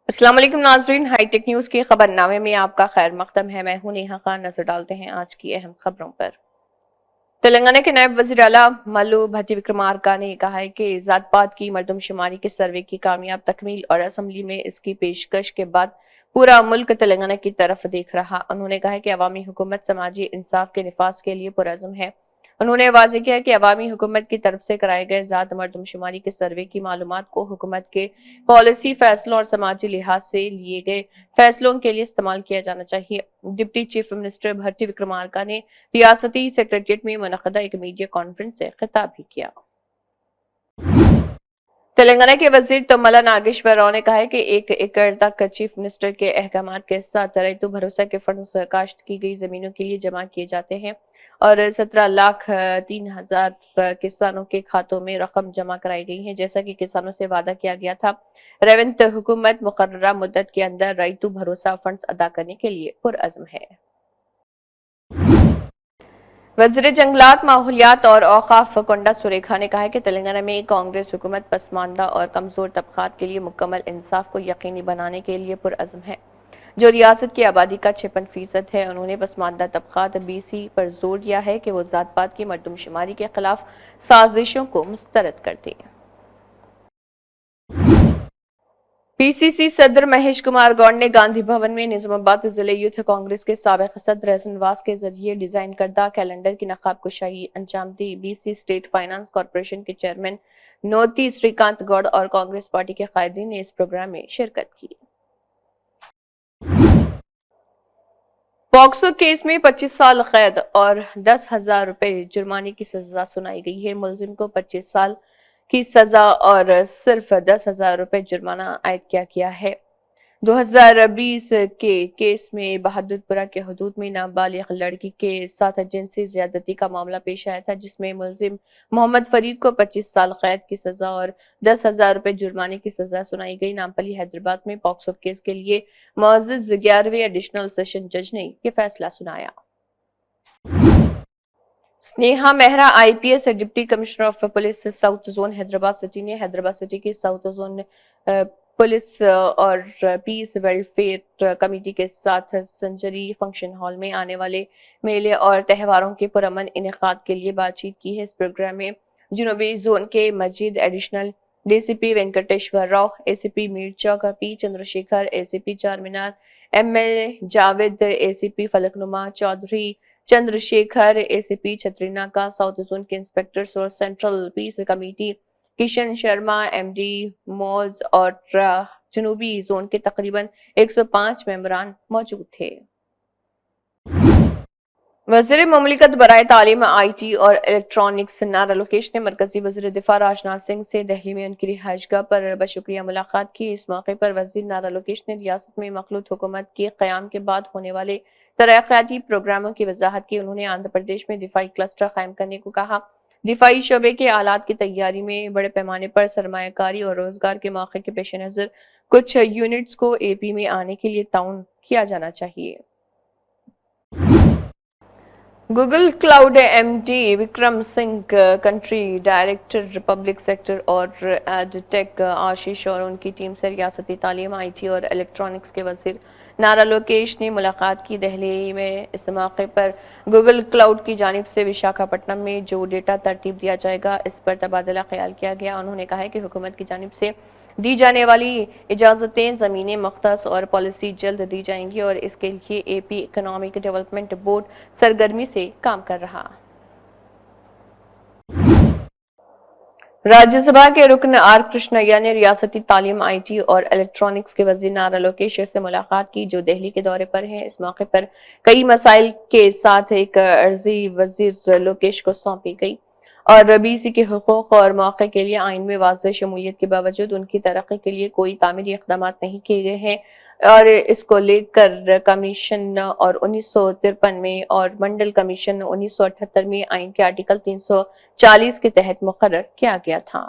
السلام علیکم ناظرین، ہائی ٹیک نیوز کے خبر نامے میں آپ کا خیر مقدم ہے۔ میں ہوں نیہا خان۔ نظر ڈالتے ہیں آج کی اہم خبروں پر۔ تلنگانہ کے نائب وزیر اعلیٰ ملو بھٹی وکرمارکا نے کہا ہے کہ ذات پات کی مردم شماری کے سروے کی کامیاب تکمیل اور اسمبلی میں اس کی پیشکش کے بعد پورا ملک تلنگانہ کی طرف دیکھ رہا۔ انہوں نے کہا ہے کہ عوامی حکومت سماجی انصاف کے نفاذ کے لیے پرعزم ہے۔ انہوں نے واضح کیا کہ عوامی حکومت کی طرف سے کرائے گئے ذات مردم شماری کے سروے کی معلومات کو حکومت کے پالیسی فیصلوں اور سماجی لحاظ سے لیے گئے فیصلوں کے لیے استعمال کیا جانا چاہیے۔ ڈپٹی چیف منسٹر بھٹی وکرمارکا نے ریاستی سیکریٹریٹ میں منعقدہ ایک میڈیا کانفرنس سے خطاب بھی کیا۔ تلنگانہ کے وزیر تملا ناگیشور راؤ نے کہا ہے کہ 1 ایکڑ تک چیف منسٹر کے احکامات کے ساتھ ریتو بھروسہ کے فنڈز کاشت کی گئی زمینوں کے لیے جمع کیے جاتے ہیں اور 17,03,000 کسانوں کے کھاتوں میں رقم جمع کرائی گئی ہے۔ جیسا کہ کسانوں سے وعدہ کیا گیا تھا، ریونت حکومت مقررہ مدت کے اندر ریتو بھروسہ فنڈز ادا کرنے کے لیے پرعزم ہے۔ وزیر جنگلات، ماحولیات اور اوقاف کنڈا سریکھا نے کہا ہے کہ تلنگانہ میں کانگریس حکومت پسماندہ اور کمزور طبقات کے لیے مکمل انصاف کو یقینی بنانے کے لیے پرعزم ہے، جو ریاست کی آبادی کا 56% ہے۔ انہوں نے پسماندہ طبقات BC پر زور دیا ہے کہ وہ ذات پات کی مردم شماری کے خلاف سازشوں کو مسترد کر دیں۔ PCC صدر مہیش کمار گوڑ نے گاندھی بھون میں نظام آباد ضلع یوتھ کانگریس کے سابق صدر احسن واس کے ذریعے ڈیزائن کردہ کیلنڈر کی نقاب کشائی انجام دی۔ BC اسٹیٹ فائنانس کارپوریشن کے چیئرمین نوتی سریکانت گوڑ اور کانگریس پارٹی کے قائدین نے اس پروگرام میں شرکت کی۔ پاکسو کیس میں 25 سال قید اور 10,000 روپے جرمانے کی سزا سنائی گئی ہے۔ ملزم کو 25 سال کی سزا اور صرف 10,000 روپے جرمانہ عائد کیا گیا ہے۔ 2020 کے کیس میں بہادر پورہ کے حدود میں نابالغ لڑکی کے ساتھ جنسی زیادتی کا معاملہ پیش آیا تھا، جس میں ملزم محمد فرید کو 25 سال قید کی سزا اور 10,000 روپے جرمانے کی سزا سنائی گئی۔ نامپلی حیدرآباد میں پاکسو کیس کے لیے معزز 11ویں ایڈیشنل سیشن جج نے یہ فیصلہ سنایا۔ سنیہا مہرا IPS deputy commissioner of police south zone Hyderabad city نے حیدرآباد سٹی کی ساؤتھ زون پولیس اور پیس ویلفیئر کمیٹی کے ساتھ سنچری فنکشن ہال میں آنے والے میلے اور تہواروں کے پرامن انعقاد کے لیے بات چیت کی ہے۔ اس پروگرام میں جنوبی زون کے مزید additional DCP Venkateshwar Rao, ACP میر چوک، P چندرشیکھر، ACP چار مینار، MLA جاوید، ACP فلک نما چودھری چندرشیکھر، ACP چھترینا کا، ساؤتھ زون کے انسپیکٹرز اور central peace committee Kishan Sharma MD مولز اور جنوبی زون کے تقریباً 105 ممبران موجود تھے۔ وزیر مملکت برائے تعلیم، IT اور الیکٹرانکس نارا لوکیش نے مرکزی وزیر دفاع راجناتھ سنگھ سے دہلی میں ان کی رہائش گاہ پر بشکریہ ملاقات کی۔ اس موقع پر وزیر نارا لوکیش نے ریاست میں مخلوط حکومت کے قیام کے بعد ہونے والے ترقیاتی پروگراموں کی وضاحت کی۔ انہوں نے آندھرا پردیش میں دفاعی کلسٹر قائم کرنے کو کہا۔ دفاعی شعبے کے آلات کی تیاری میں بڑے پیمانے پر سرمایہ کاری اور روزگار کے مواقع کے پیش نظر کچھ یونٹس کو AP میں آنے کے لیے تعاون کیا جانا چاہیے۔ Google cloud MD Vikram Singh, country director public sector اور ایڈ ٹیک آشیش اور ان کی ٹیم سے ریاستی تعلیم، IT اور الیکٹرانکس کے وزیر نارا لوکیش نے ملاقات کی۔ دہلی میں اس موقع پر گوگل کلاؤڈ کی جانب سے وشاکھاپٹنم میں جو ڈیٹا ترتیب دیا جائے گا، اس پر تبادلہ خیال کیا گیا۔ انہوں نے کہا کہ حکومت کی جانب سے دی جانے والی اجازتیں، زمینیں مختص اور پالیسی جلد دی جائیں گی اور اس کے لیے AP اکنامک ڈیولپمنٹ بورڈ سرگرمی سے کام کر رہا۔ راجیہ سبھا کے رکن آر کرشنیا نے ریاستی تعلیم، IT اور الیکٹرانکس کے وزیر نارا لوکیش سے ملاقات کی، جو دہلی کے دورے پر ہیں۔ اس موقع پر کئی مسائل کے ساتھ ایک عرضی وزیر لوکیش کو سونپی گئی اور BC کے حقوق اور مواقع کے لیے آئین میں واضح شمولیت کے باوجود ان کی ترقی کے لیے کوئی تعمیری اقدامات نہیں کیے گئے ہیں اور اس کو لے کر کمیشن اور 1953 میں اور منڈل کمیشن 1978 میں آئین کے آرٹیکل 340 کے تحت مقرر کیا گیا تھا۔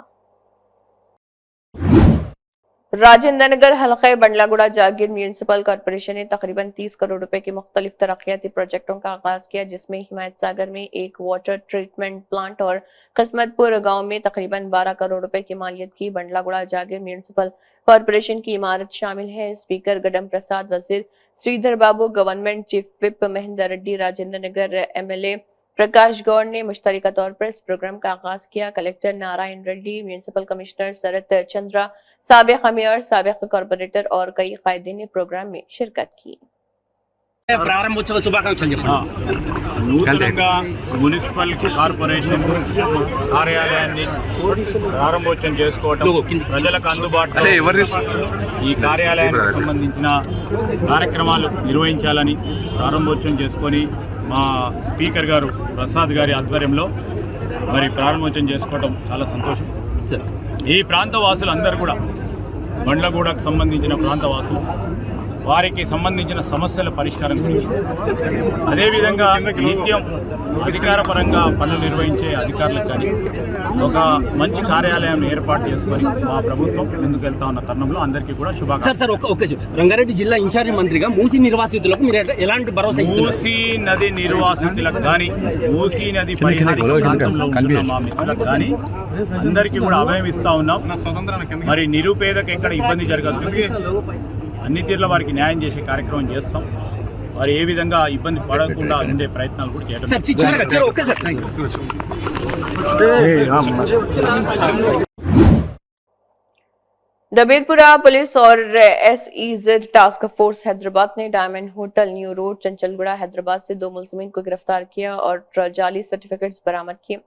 राजेंद्र नगर हल्के बंडलागुड़ा जागीर म्यूनिसिपल कॉर्पोरेशन ने तकरीबन 30 करोड़ रुपए के मुख्तलिफ तरक्याती प्रोजेक्टों का आगाज किया, जिसमें हिमायत सागर में एक वाटर ट्रीटमेंट प्लांट और किस्मतपुर गांव में तकरीबन 12 करोड़ रुपए की मालियत की बंडलागुड़ा जागीर म्यूनिसिपल कॉर्पोरेशन की इमारत शामिल है। स्पीकर गडम प्रसाद, वजीर Sridhar Babu, government chief whip Mahendra Reddy, Rajendra Nagar MLA Prakash Goud ने मुश्तरका तौर पर इस प्रोग्राम का आगाज किया। Collector Narayan Reddy, municipal commissioner Sharat Chandra, साबिक मेयर, साबिक कॉर्पोरेटर और कई कायदीन ने प्रोग्राम में शिरकत की। ప్రారంభోత్సవ శుభాకాంక్షలు చెప్పండి. నూతనంగా మున్సిపల్ కార్పొరేషన్ కార్యాలయాన్ని ప్రారంభోత్సవం చేసుకోవటం, ప్రజలకు అందుబాటులో ఈ కార్యాలయానికి సంబంధించిన కార్యక్రమాలు నిర్వహించాలని ప్రారంభోత్సవం చేసుకొని మా స్పీకర్ గారు ప్రసాద్ గారి ఆధ్వర్యంలో మరి ప్రారంభోత్సవం చేసుకోవడం చాలా సంతోషం. ఈ ప్రాంత వాసులు అందరూ కూడా బండ్లగూడకు సంబంధించిన ప్రాంత వాసులు వారికి సంబంధించిన సమస్యల పరిష్కారం గురించి, అదేవిధంగా నిత్యం అధికారపరంగా పనులు నిర్వహించే అధికారులకు కానీ ఒక మంచి కార్యాలయం ఏర్పాటు చేసుకొని మా ప్రభుత్వం ముందుకు వెళ్తా ఉన్న తరుణంలో అందరికీ కూడా శుభాకాంక్షలు. సార్ ఒకే రంగారెడ్డి జిల్లా ఇన్ఛార్జి మంత్రిగా మూసీ నిర్వాసితులకు మీరు ఎలాంటి భరోసా ఇస్తున్నారు? మూసీ నది నిర్వాసితులకు కానీ, మూసీ నది పరిహార ప్రాంతంలో ఉంటున్న మా మిత్రులకు కానీ అందరికీ కూడా అభయం ఇస్తా ఉన్నాం. మరి నిరుపేదకు ఎక్కడ ఇబ్బంది జరగదు, అన్ని తీర్ల వారికి న్యాయం చేసే కార్యక్రమం చేస్తాం. వారు ఏ విధంగా ఇబ్బంది పడకుండా ఉండే ప్రయత్నాలు కూడా చేయడం. दबीरपुरा पुलिस और एसईजेड टास्क फोर्स हैदराबाद ने diamond hotel new road Chanchalguda Hyderabad से 2 मुलजिमीन को गिरफ्तार किया और जाली सर्टिफिकेट्स बरामद किए।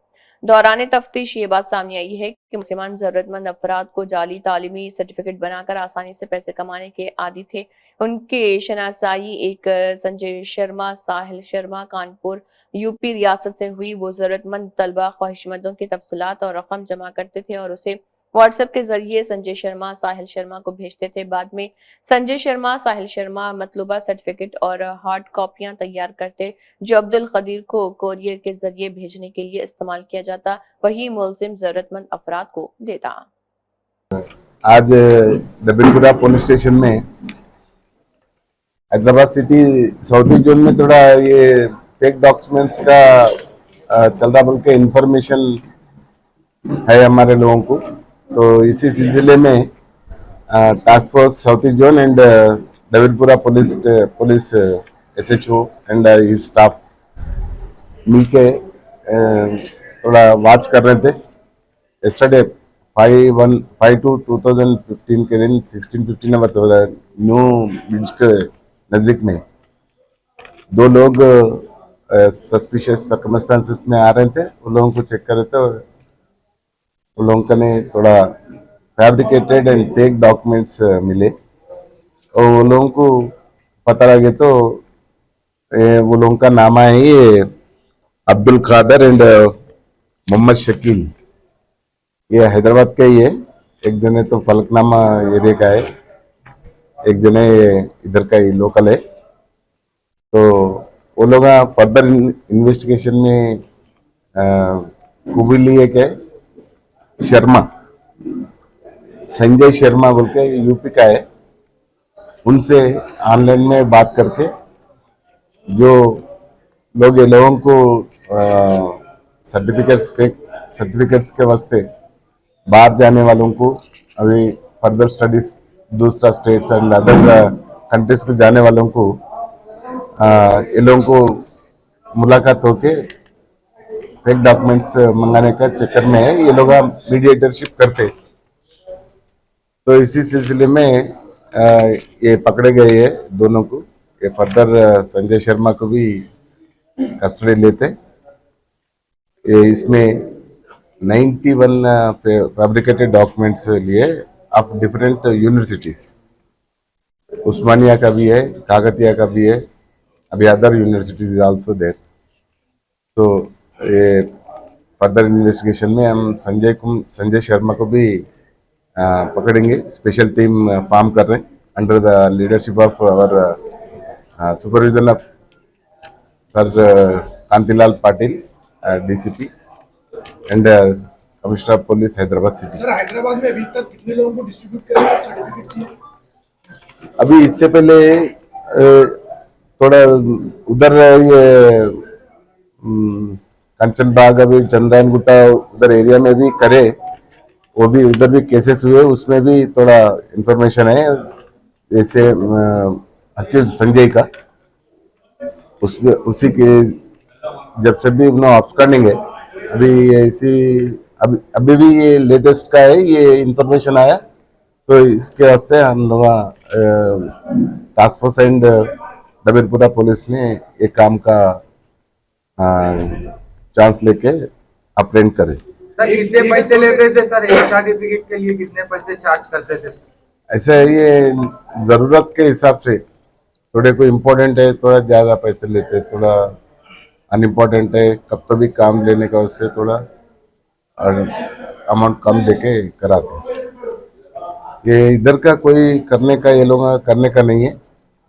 दौरान तफ्तीश ये बात सामने आई है कि मुसलमान जरूरतमंद अफराद को जाली तालीमी सर्टिफिकेट बनाकर आसानी से पैसे कमाने के आदी थे। उनके शनासाई एक संजय शर्मा, साहिल शर्मा कानपुर यूपी रियासत से हुई। वो जरूरतमंद तलबा ख्वाहिशमंदों की तफसीलात और रकम जमा करते थे और उसे व्हाट्सएप के जरिए संजय शर्मा, साहिल शर्मा को भेजते थे। बाद में संजय शर्मा, साहिल शर्मा मतलूबा सर्टिफिकेट और हार्ड कॉपियां तैयार करते, जो अब्दुल कदीर को कोरियर के जरिए भेजने के लिए इस्तेमाल किया जाता। वही मुलजिम जरूरतमंद अफराद को देता। आज दबीरपुरा पुलिस स्टेशन में हैदराबाद सिटी साउथी जोन में थोड़ा ये फेक डॉक्यूमेंट्स का चल रहा बोल के इंफॉर्मेशन है हमारे लोगों को, तो इसी सिलसिले में टास्क फोर्स साउथी zone and Dabirpura police SHO and his staff मिलके थोड़ा वॉच कर रहे थे। यस्टरडे 5/1/5/2015 के दिन 16-15 आवर्स न्यू ब्रिज के नज़दीक में 2 लोग सस्पिशियस सर्कमस्टांसेस में आ रहे थे। उन लोगों को चेक कर रहे थे। उन लोगों ने थोड़ा फैब्रिकेटेड एंड फेक डॉक्यूमेंट्स मिले और वो लोगों को पता लगे तो वो लोगों का नाम है ये अब्दुल कादर एंड मोहम्मद शकील। ये हैदराबाद का ही है। एक जने तो फलकनामा एरिया का है, एक जने इधर का ही लोकल है। तो वो लोग फर्दर इन्वेस्टिगेशन में खूबी लिए के शर्मा, संजय शर्मा बोल के यूपी का है, उनसे ऑनलाइन में बात करके जो लोग ये लोगों को फेक सर्टिफिकेट्स के वास्ते बाहर जाने वालों को अभी फर्दर स्टडीज दूसरा स्टेट्स एंड अदर कंट्रीज को जाने वालों को ये लोगों को मुलाकात होके फेक डॉक्यूमेंट्स मंगाने का चक्कर में है। ये लोग मीडिएटरशिप करते, तो इसी सिलसिले में ये पकड़े गए हैं दोनों को। ये फर्दर संजय शर्मा को भी कस्टडी लेते। ये इसमें 91 फैब्रिकेटेड डॉक्यूमेंट्स लिए ऑफ डिफरेंट यूनिवर्सिटीज, उस्मानिया का भी है, काकतिया का भी है, अभी other universities is also there. तो ये फर्दर इन्वेस्टिगेशन में हम संजय शर्मा को भी पकड़ेंगे। स्पेशल टीम फॉर्म कर रहे हैं under the leadership of our supervision of sir Kantilal Patil DCP and commissioner of police Hyderabad city. Sir Hyderabad में अभी तक कितने लोगों को डिस्ट्रीब्यूट करेंगे सर्टिफिकेट्स? अभी इससे पहले थोड़ा उधर ये कंचन बाग, अभी चंद्रायन गुट्टा उधर एरिया में भी करे, वो भी उधर भी केसेस हुए, उसमें भी थोड़ा इंफॉर्मेशन है। जैसे अक्यूज संजय का, उसमें उसी के जब से भी उन्होंने ऑब्सकॉन्डिंग है अभी ऐसी, अभी भी ये लेटेस्ट का है, ये इंफॉर्मेशन आया, तो इसके वास्ते हम लोग task force and Dabirpura police ने एक काम का चांस लेके अप्रेंड करे। सर कितने पैसे लेते थे सर, एक सर्टिफिकेट के लिए कितने पैसे चार्ज करते थे? ऐसा है, ये जरूरत के हिसाब से, थोड़े कोई इम्पोर्टेंट है थोड़ा ज्यादा पैसे लेते, थोड़ा अनइम्पोर्टेंट है कब तो भी काम लेने का उससे थोड़ा अमाउंट कम देके कराते। ये इधर का कोई करने का, ये लोग करने का नहीं है,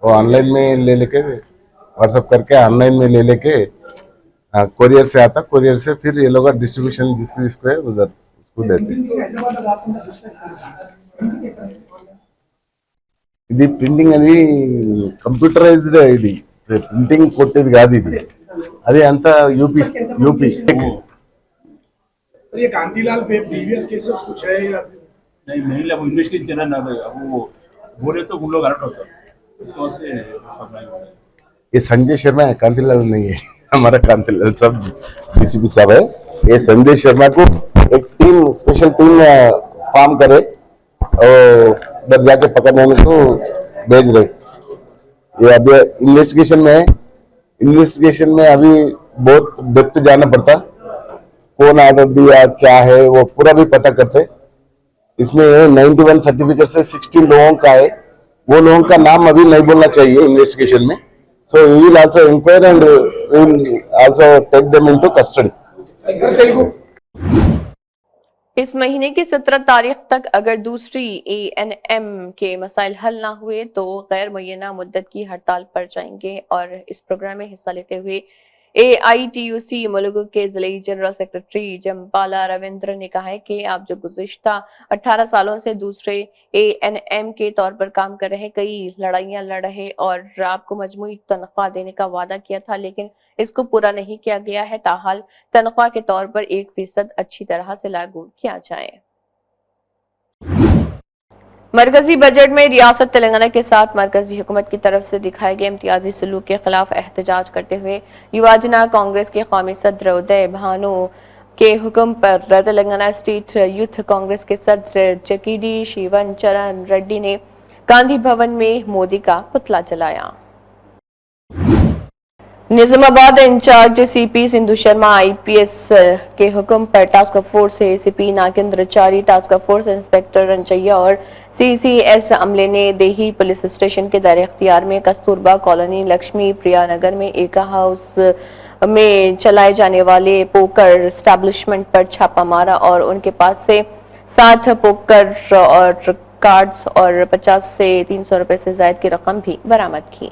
वो ऑनलाइन में ले लेके व्हाट्सअप करके ऑनलाइन में ले लेके कोरियर से आता, कोरियर से फिर ये लोग डिस्ट्रीब्यूशन जिसको है उधर उसको देते। ఇది ప్రింటింగ్ అది కంప్యూటరైజ్డ్, ఇది ప్రింటింగ్ కొట్టేది కాదు, ఇది అది అంతా యూపీ। ये कांतीलाल पे प्रीवियस केसेस कुछ है या नहीं अब इन्वेस्टिगेशन चला ना, अब वो बोले तो उन लोग अलर्ट होता उसको से ये संजय शर्मा है, कांतिलाल नहीं है। हमारा कांतिलाल सब डीसीपी साहब है। ये संजय शर्मा को एक टीम, स्पेशल टीम फॉर्म करे और उधर जाके पकड़ने को भेज रहे। ये अभी इन्वेस्टिगेशन में है, इन्वेस्टिगेशन में अभी बहुत डेप्थ जाना पड़ता, कौन ऑर्डर दिया क्या है वो पूरा भी पता करते। इसमें 91 सर्टिफिकेट से 16 लोगों का है, वो लोगों का नाम अभी नहीं बोलना चाहिए इन्वेस्टिगेशन में। So we will also inquire and we will also take them into custody. इस महीने की 17 तारीख तक अगर दूसरी ANM के मसाइल हल ना हुए तो गैर मुय्यना मुद्दत की हड़ताल पर जाएंगे। और इस प्रोग्राम में हिस्सा लेते हुए AITUC मुलुगु के जिले जनरल सेक्रेटरी जमपाला रविंद्र ने कहा है कि आप जो गुज़िश्ता 18 सालों से दूसरे ANM के तौर पर काम कर रहे, कई लड़ाइयां लड़ रहे और आपको मजमूई तनख्वाह देने का वादा किया था, लेकिन इसको पूरा नहीं किया गया है। ताहाल तनख्वाह के तौर पर 1% अच्छी तरह से लागू किया जाए। मरकजी बजट में रियासत तेलंगाना के साथ मरकजी हुकूमत की तरफ से दिखाए गए इम्तियाजी सलूक के खिलाफ एहतजाज करते हुए युवाजना कांग्रेस के कौमी सदर उदय भानु के हुक्म पर तेलंगाना स्टेट यूथ कांग्रेस के सदर चकीडी शिवन चरण रेड्डी ने गांधी भवन में मोदी का पुतला जलाया। Nizamabad in charge CP Sindhu Sharma IPS के हुक्म पर टास्क फोर्स से ACP Nagendrachari, task force inspector Ranchaiah और CCS अमले ने देही पुलिस स्टेशन के दायरे इख्तियार में कस्तूरबा कॉलोनी लक्ष्मी प्रिया नगर में एक हाउस में चलाए जाने वाले पोकर एस्टैब्लिशमेंट पर छापा मारा और उनके पास से 7 पोकर और कार्ड्स और 50 से 300 रुपए से ज्यादा की रकम भी बरामद की।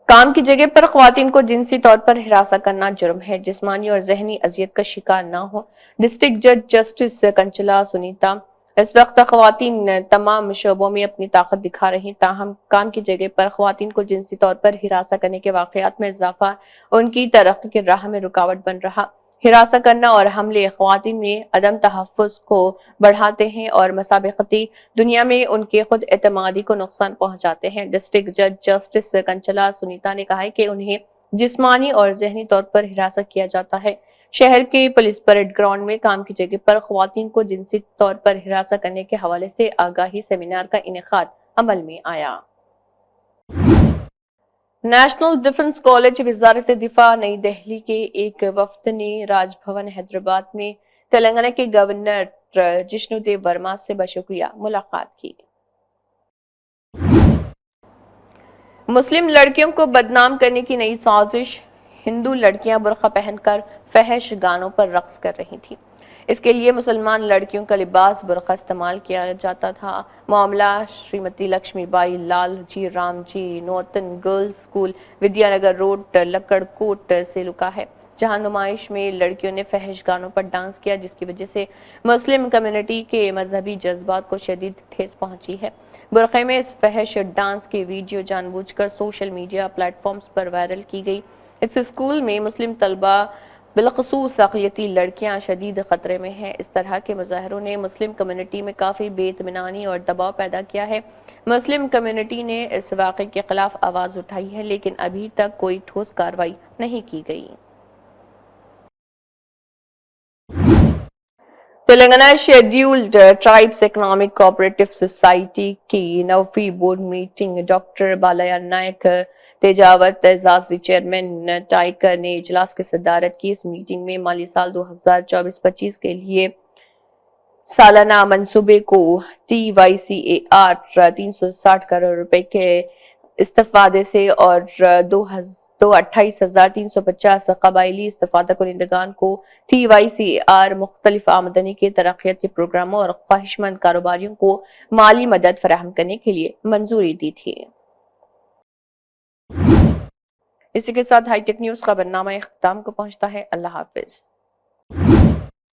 काम की जगह पर ख्वातीन को जिनसी तौर पर हिरासत करना जुर्म है, जिस्मानी और जहनी अजियत का शिकार ना हो। डिस्ट्रिक्ट जज जस्टिस कंचला सुनीता इस वक्त ख्वातीन तमाम शोबों में अपनी ताकत दिखा रही, ताहम काम की जगह पर ख्वातीन को जिनसी तौर पर हिरासत करने के वाकयात में इजाफा उनकी तरक्की की राह में रुकावट बन रहा। हिरासत करना और हमले ख्वातीन में अदम तहफ़्फ़ुज़ को बढ़ाते हैं और मसाबिक़ती दुनिया में उनके खुद एतमादी को नुकसान पहुंचाते हैं। डिस्ट्रिक्ट जज जस्टिस कंचला सुनीता ने कहा है कि उन्हें जिस्मानी और जहनी तौर पर हिरासत किया जाता है। शहर के पुलिस परेड ग्राउंड में काम की जगह पर ख्वातीन को जिनसी तौर पर हिरासत करने के हवाले से आगाही सेमिनार का इनेकाद अमल में आया। नेशनल डिफेंस कॉलेज वजारत दिफा नई दिल्ली के एक वफ्द ने राजभवन हैदराबाद में तेलंगाना के गवर्नर जिष्णुदेव वर्मा से बशुक्रिया मुलाकात की। मुस्लिम लड़कियों को बदनाम करने की नई साजिश, हिंदू लड़कियां बुर्का पहनकर फहश गानों पर रक्स कर रही थी। इसके लिए मुसलमान लड़कियों का लिबास बुर्का इस्तेमाल किया जाता था। मामला Shrimati Laxmibai Lal ji Ram ji northern girls school Vidyanagar road Lakkadkot से लुका है। جہاں نمائش میں لڑکیوں نے فحش گانوں پر ڈانس کیا، جس کی وجہ سے مسلم کمیونٹی کے مذہبی جذبات کو شدید ٹھیس پہنچی ہے۔ برقعے میں اس فحش ڈانس کی ویڈیو جان بوجھ کر سوشل میڈیا پلیٹ فارمز پر وائرل کی گئی۔ اس اسکول میں مسلم طلبہ بالخصوص اقلیتی لڑکیاں شدید خطرے میں ہیں۔ اس طرح کے مظاہروں نے مسلم کمیونٹی میں کافی بے اطمینانی اور دباؤ پیدا کیا ہے۔ مسلم کمیونٹی نے اس واقعے کے خلاف آواز اٹھائی ہے، لیکن ابھی تک کوئی ٹھوس کارروائی نہیں کی گئی۔ Telangana scheduled tribes economic cooperative society کی 9ویں board meeting doctor Balaiah Naik Tejavath اعزازی چیئرمین ٹائیکر نے اجلاس کی صدارت کی۔ اس میٹنگ میں مالی سال 2024-25 کے لیے سالانہ منصوبے کو TYCAR 360 کروڑ روپے کے استفادے سے اور 28,350 قبائلی استفادہ کنندگان کو TYCAR مختلف آمدنی کے ترقیاتی پروگراموں اور خواہش مند کاروباریوں کو مالی مدد فراہم کرنے کے لیے منظوری دی تھی۔ اسی کے ساتھ ہائی ٹیک نیوز خبرنامہ اختتام کو پہنچتا ہے۔ اللہ حافظ۔